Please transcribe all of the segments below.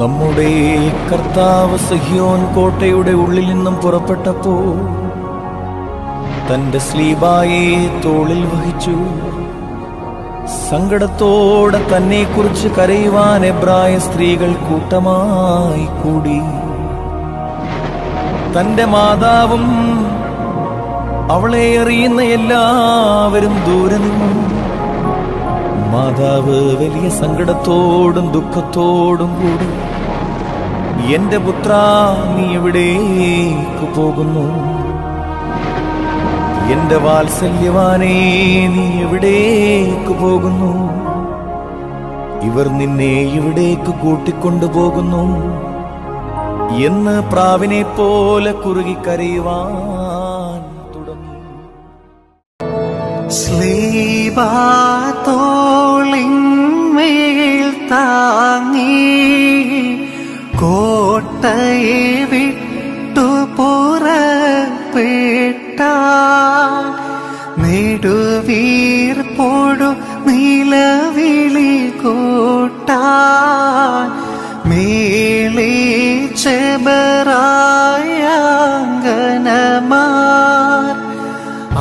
നമ്മുടെ കർത്താവ് സിഹ്യോൻ കോട്ടയുടെ ഉള്ളിൽ നിന്നും പുറപ്പെട്ടപ്പോൾ തന്റെ സ്ലീബായെ തോളിൽ വഹിച്ചു. സങ്കടത്തോടെ തന്നെക്കുറിച്ച് കരയുവാൻ എബ്രായ സ്ത്രീകൾ കൂട്ടമായി കൂടി. തന്റെ മാതാവും അവളെ അറിയുന്ന എല്ലാവരും ദൂരെ നിന്നു. മാതാവ് വലിയ സങ്കടത്തോടും ദുഃഖത്തോടും കൂടി, എന്റെ പുത്രാ, നീ എവിടേക്ക് പോകുന്നു? എന്റെ വാത്സല്യവാനേ, നീ എവിടേക്ക് പോകുന്നു? ഇവർ നിന്നെ ഇവിടേക്ക് കൂട്ടിക്കൊണ്ടുപോകുന്നു എന്ന് പ്രാവിനെ പോലെ കുറുകി കരയുവാൻ തുടങ്ങി. സ്ലീബാത്തോളിന്മേൽ താങ്ങി കോട്ടയെ വിട്ടു പുറപ്പെട്ട നെടുവീർപ്പോടു നിലവിളി കൂട്ടാൻ മേളെ ചെബറായങ്കനമാർ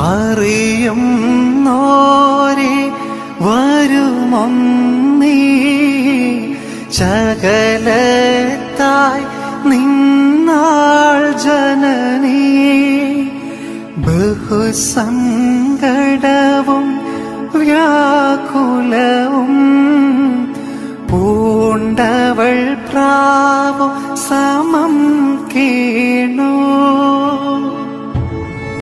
അറിയും നോരെ വരുമൊന്നീ ചകലത്തായി നിന്നാൾ ജനനീ. ബഹുസങ്കടവും വ്യാകുലവും പൂണ്ടവൾ പ്രാവു സമം